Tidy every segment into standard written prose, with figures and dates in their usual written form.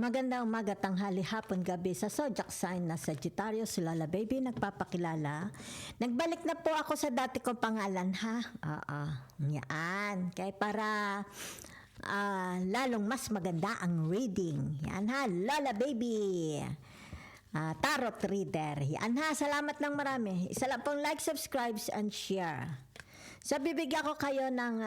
Magandang umaga, tanghali, hapon, gabi sa zodiac sign na Sagittarius, Lola Baby, nagpapakilala. Nagbalik na po ako sa dati kong pangalan, ha? Oo, yan. Kaya para lalong mas maganda ang reading. Yan ha, Lola Baby. Tarot reader. Yan ha, salamat ng marami. Isa lang pong like, subscribe, and share. So, bibigyan ko kayo ng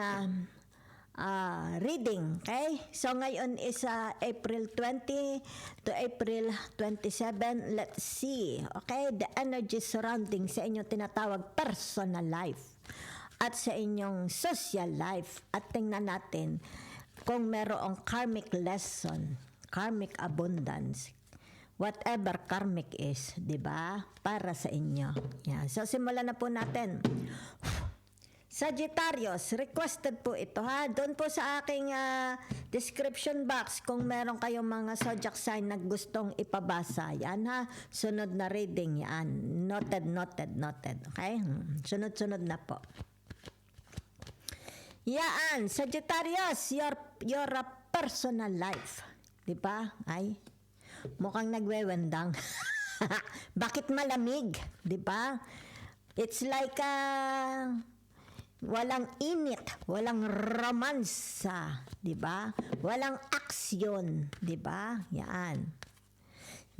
reading, okay? So ngayon is April 20 to April 27. Let's see, okay? The energy surrounding sa inyong tinatawag personal life at sa inyong social life. At tingnan natin kung merong karmic lesson, karmic abundance, whatever karmic is, di ba? Para sa inyo. Yan. So simulan na po natin. Sagittarius, requested po ito ha. Doon po sa aking description box kung meron kayong mga zodiac sign na gustong ipabasa. Yan ha. Sunod na reading yan. Noted. Okay? Sunod-sunod na po. Yan. Sagittarius, your personal life. Diba? Ay, mukhang nagwewendang. Bakit malamig? Diba? It's like walang init, walang romansa, 'di ba? Walang aksyon, 'di ba? Yan.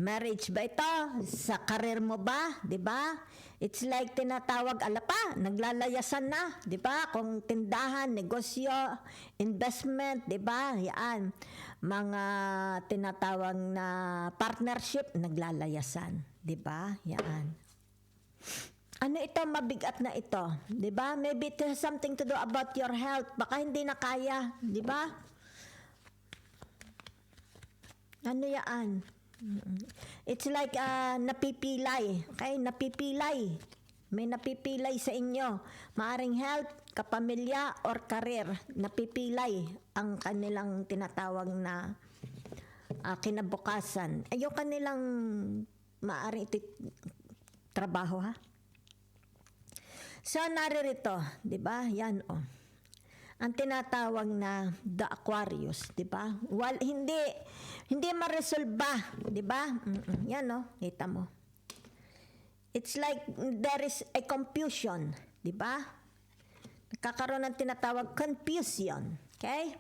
Marriage ba ito? Sa career mo ba, 'di ba? It's like tinatawag alapa, naglalayasan na, 'di ba? Kung tindahan, negosyo, investment, 'di ba? Yan. Mga tinatawag na partnership, naglalayasan, 'di ba? Yan. Ano ito, mabigat na ito, 'di ba? Maybe it has something to do about your health. Baka hindi na kaya, 'di ba? Ano 'yan? It's like napipilay. Okay, napipilay. May napipilay sa inyo. Maaring health, kapamilya, or career. Napipilay ang kanilang tinatawag na kinabukasan. Ay, yung kanilang maaring trabaho, ha? So, naririto, di ba? Yan, oh. Ang tinatawag na the Aquarius, di ba? Hindi ma-resolve, di ba? Yan, oh. Kita mo. It's like there is a confusion, di ba? Nagkakaroon ng tinatawag confusion, okay?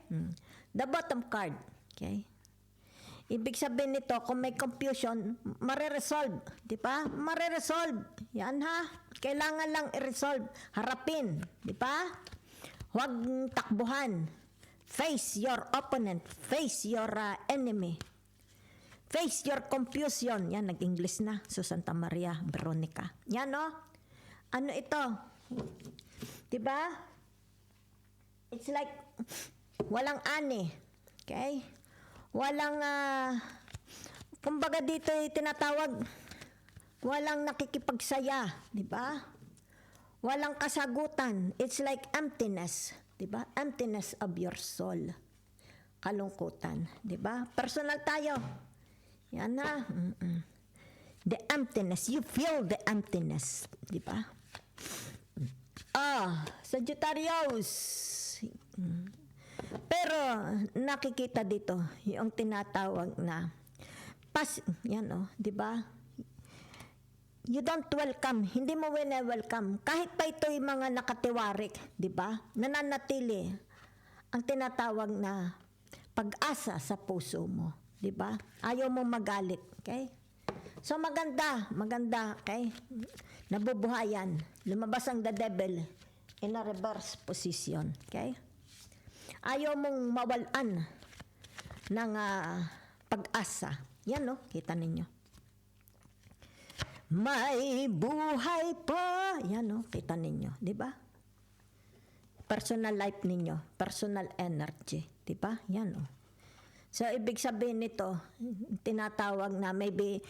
The bottom card, okay? Ibig sabihin nito, kung may confusion, mare-resolve, di ba? Mare-resolve. Yan ha. Kailangan lang i-resolve. Harapin, di ba? Huwag takbuhan. Face your opponent. Face your enemy. Face your confusion. Yan, nag-English na. So, Santa Maria, Veronica. Yan, no? Ano ito? Di ba? It's like, walang ani. Okay? Walang, kumbaga dito tinatawag, walang nakikipagsaya, di ba? Walang kasagutan. It's like emptiness, di ba? Emptiness of your soul. Kalungkutan, di ba? Personal tayo. Yan na. The emptiness. You feel the emptiness, di ba? Sagittarius. Pero nakikita dito yung tinatawag na yan, oh, 'di ba? You don't welcome, hindi mo welcome kahit pa ito'y mga nakatiwarik, 'di ba? Nananatili ang tinatawag na pag-asa sa puso mo, 'di ba? Ayaw mo magalit, okay? So maganda, okay? Nabubuhayan, lumabas ang the devil in a reverse position, okay? Ayaw mong mawalan ng pag-asa. Yan, no? Kita ninyo. May buhay pa. Yan, no? Kita ninyo. Di ba? Personal life ninyo. Personal energy. Di ba? Yan, no? So, ibig sabihin nito, tinatawag na maybe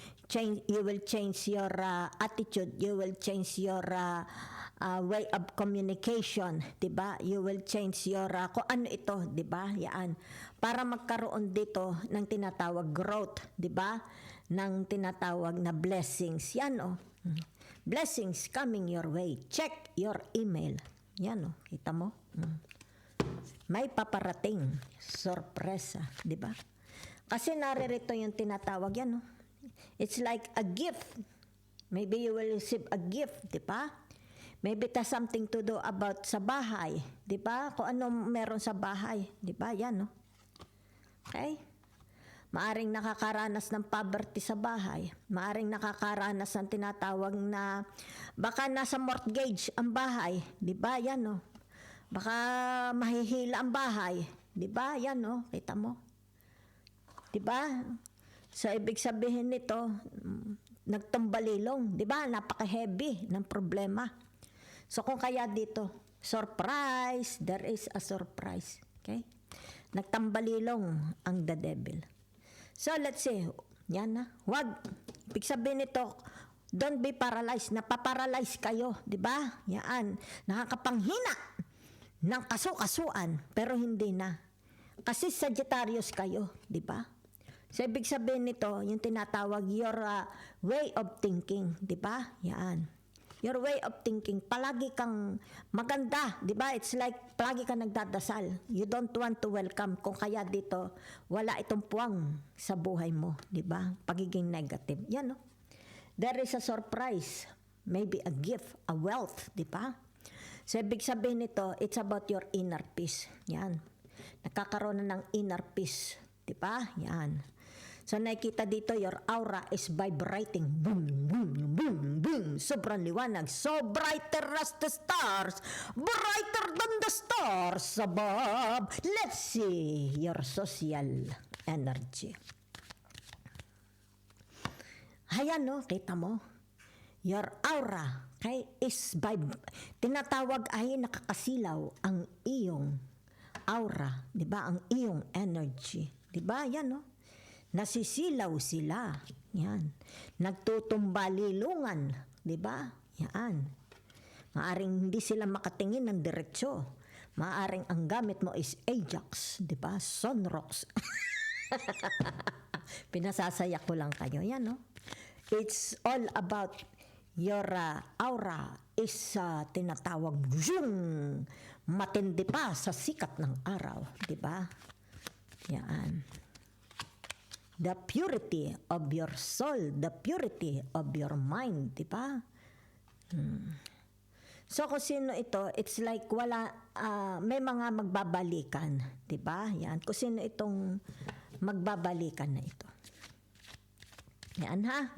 you will change your attitude. You will change your way of communication, 'di ba? You will change your kung ano ito, 'di ba? Yan. Para magkaroon dito ng tinatawag growth, 'di ba? Ng tinatawag na blessings. Yan, oh. Blessings coming your way. Check your email. Yan, oh. Kita mo? May paparating sorpresa, 'di ba? Kasi naririto yung tinatawag yan, no? It's like a gift. Maybe you will receive a gift, di ba? Maybe it has something to do about sa bahay, di ba? Kung ano meron sa bahay, di ba? Yan, no? Okay? Maaring nakakaranas ng poverty sa bahay. Maaring nakakaranas ng tinatawag na baka nasa mortgage ang bahay, di ba? Yan, no? Baka mahihila ang bahay, di ba? Yan, no? Kita mo? Di ba? So, ibig sabihin nito, nagtumbalilong, di ba? Napaka-heavy ng problema. So, kung kaya dito, surprise, there is a surprise. Okay? Nagtambalilong ang the devil. So, let's say, yan na. Wag. Ibig sabihin nito, don't be paralyzed. Napaparalyze kayo, di ba? Yan. Nakakapanghina ng kasu-kasuan, pero hindi na. Kasi Sagittarius kayo, di ba? So, ibig sabihin nito, yung tinatawag your way of thinking, di ba? Yan. Your way of thinking, palagi kang maganda, di ba? It's like, palagi kang nagdadasal. You don't want to welcome. Kung kaya dito, wala itong puwang sa buhay mo, di ba? Pagiging negative. Yan, no? There is a surprise. Maybe a gift, a wealth, di ba? So, ibig sabihin nito, it's about your inner peace. Yan. Nakakaroon na ng inner peace, di ba? Yan. So, nakikita dito, your aura is vibrating. Boom, boom, boom, boom. Sobrang liwanag. So brighter as the stars. Brighter than the stars above. Let's see your social energy. Ayan, no? Kita mo? Your aura is tinatawag ay nakakasilaw ang iyong aura. Diba? Ang iyong energy. Diba? Yan, no? Nasisilaw sila. Yan. Nagtutumbalilungan. Diba? Yan. Maaring hindi sila makatingin ng diretsyo. Maaring ang gamit mo is Ajax. Diba? Sunrocks. Pinasasaya ko lang kayo. Yan, no? It's all about your aura is tinatawag zoom. Matindi pa sa sikat ng araw. Diba? Yan. The purity of your soul, the purity of your mind, di ba? So kung sino ito, it's like wala, may mga magbabalikan, di ba? Yan, kung sino itong magbabalikan na ito. Yan ha?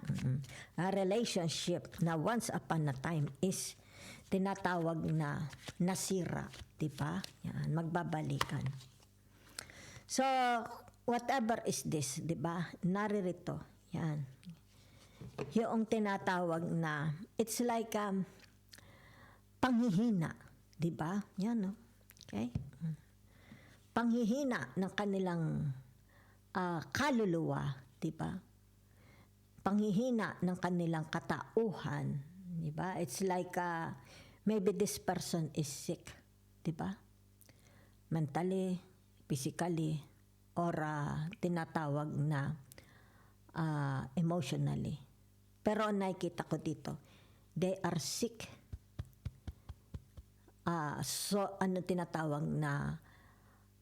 A relationship na once upon a time is tinatawag na nasira, di ba? Yan, magbabalikan. So, whatever is this, di ba? Naririto. Yan. Yung tinatawag na, it's like panghihina. Di ba? Yan, no? Okay? Panghihina ng kanilang kaluluwa. Di ba? Panghihina ng kanilang katauhan. Di ba? It's like, maybe this person is sick. Di ba? Mentally, physically, or tinatawag na emotionally. Pero nakikita ko dito, they are sick. So, ano tinatawag na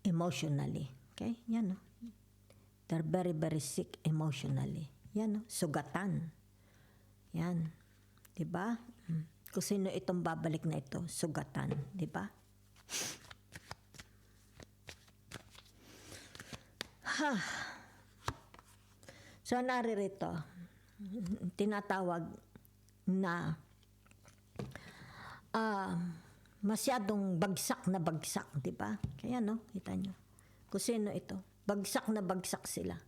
emotionally. Okay? Yan, no? They're very, very sick emotionally. Yan, no? Sugatan. Yan. Diba? Kung sino itong babalik na ito, sugatan. Diba? So, naririto, tinatawag na masyadong bagsak na bagsak, di ba? Kaya, no? Kita nyo. Kung sino ito, bagsak na bagsak sila.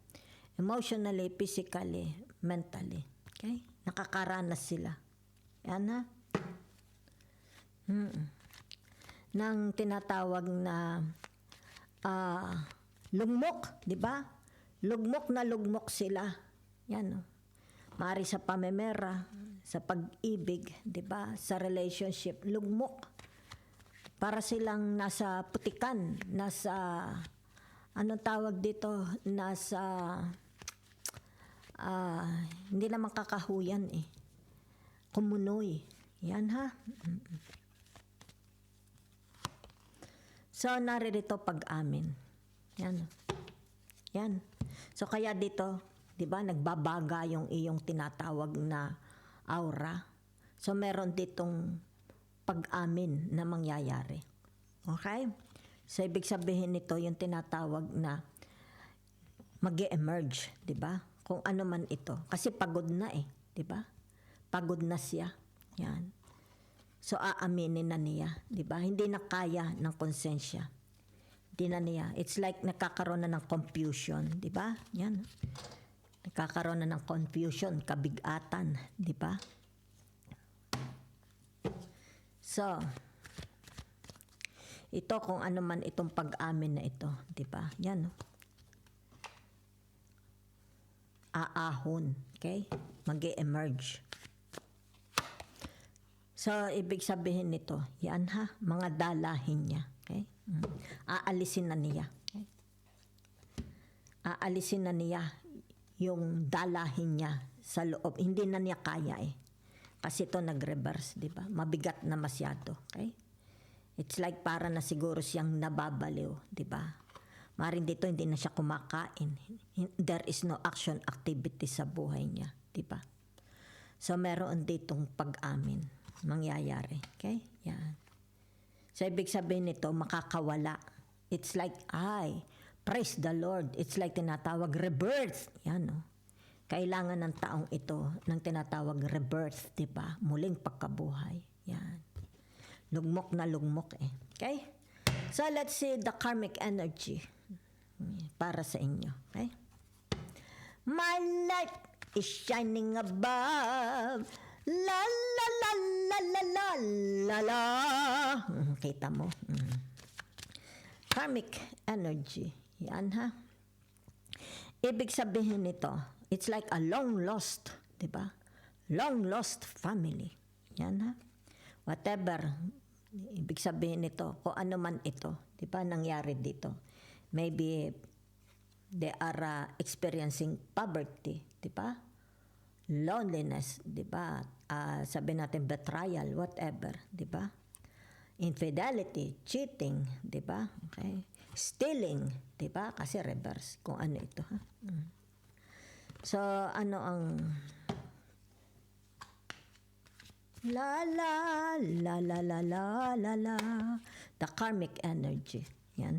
Emotionally, physically, mentally. Okay? Nakakaranas sila. Yan, ha? Nang tinatawag na lugmok, di ba? Lugmok na lugmok sila. Yan, no? Maari sa pamemera, sa pag-ibig, di ba? Sa relationship, lugmok. Para silang nasa putikan, nasa, anong tawag dito? Nasa, hindi naman kakahuyan eh. Kumunoy. Yan, ha? So, naririto pag-amin. Yan. Yan. So kaya dito, 'di ba, nagbabaga yung iyong tinatawag na aura. So meron ditong pag-amin na mangyayari. Okay? So ibig sabihin nito yung tinatawag na mag-emerge, 'di ba? Kung ano man ito. Kasi pagod na 'di ba? Pagod na siya. Yan. So aaminin na niya, 'di ba? Hindi na kaya ng konsensya. Hindi na niya. It's like nakakaroon na ng confusion, 'di ba? Yan. Nakakaroon na ng confusion, kabigatan, 'di ba? So, ito kung ano man itong pag-amin na ito, 'di ba? Yan. Aahon, okay? Mag-e-emerge. So, ibig sabihin nito, yan mga dalahin niya, okay? Aalisin na niya, okay? Aalisin na niya yung dalahin niya sa loob. Hindi na niya kaya Kasi ito nag-reverse, di ba? Mabigat na masyado, okay? It's like para na siguro siyang nababaliw, di ba? Maring dito hindi na siya kumakain. There is no action activity sa buhay niya, di ba? So meron ditong pag-amin mangyayari, okay? Yan. So ibig sabihin nito makakawala. It's like praise the Lord. It's like tinatawag rebirth. Yan, no? Kailangan ng taong ito ng tinatawag rebirth, di ba? Muling pagkabuhay. Yan. Lugmok na lugmok Okay? So let's see the karmic energy para sa inyo. Okay? My light is shining above. La la la la la la la la. Kita mo? Karmic energy. Yan Ibig sabihin nito, it's like a long lost, di ba? Long lost family. Yan Whatever. Ibig sabihin nito, kung ano man ito, di ba, nangyari dito. Maybe they are experiencing poverty, di ba? Loneliness, di ba? Sabi natin betrayal, whatever, di ba? Infidelity, cheating, di ba? Okay. Stealing, di ba? Kasi reverse, kung ano ito, So, ano ang la la la la la la la la the karmic energy. Yan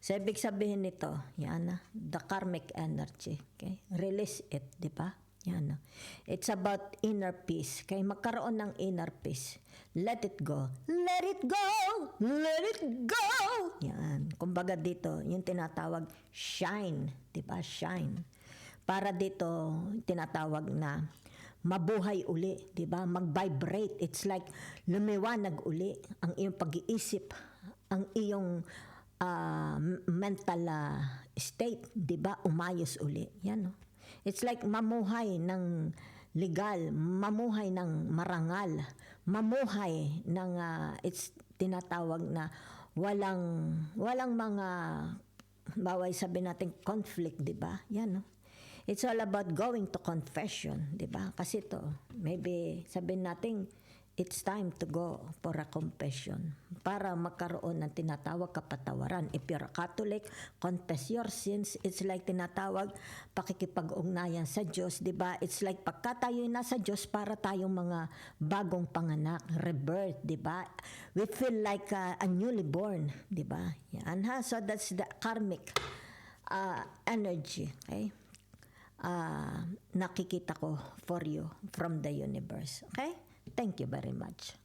So, ibig sabihin nito, yan the karmic energy. Okay? Release it, di ba? Yan It's about inner peace. Okay? Magkaroon ng inner peace. Let it go. Let it go! Let it go! Yan. Kumbaga dito, yung tinatawag shine. Di ba? Shine. Para dito, tinatawag na mabuhay uli, 'di ba? Mag-vibrate. It's like lumiwanag uli ang iyong pag-iisip, ang iyong mental state, 'di ba? Umayos uli. Yan It's like mamuhay ng legal, mamuhay ng marangal, mamuhay ng it's tinatawag na walang mga baway sabi natin conflict, 'di ba? Yan It's all about going to confession, di ba? Kasi to, maybe sabihin natin, it's time to go for a confession para magkaroon ng tinatawag kapatawaran. If you're a Catholic, confess your sins. It's like tinatawag pakikipag-ugnayan sa Diyos, di ba? It's like pagka tayo nasa Diyos para tayong mga bagong panganak, rebirth, di ba? We feel like a newly born, di ba? Yan So that's the karmic energy, okay? Nakikita ko for you from the universe. Okay? Thank you very much.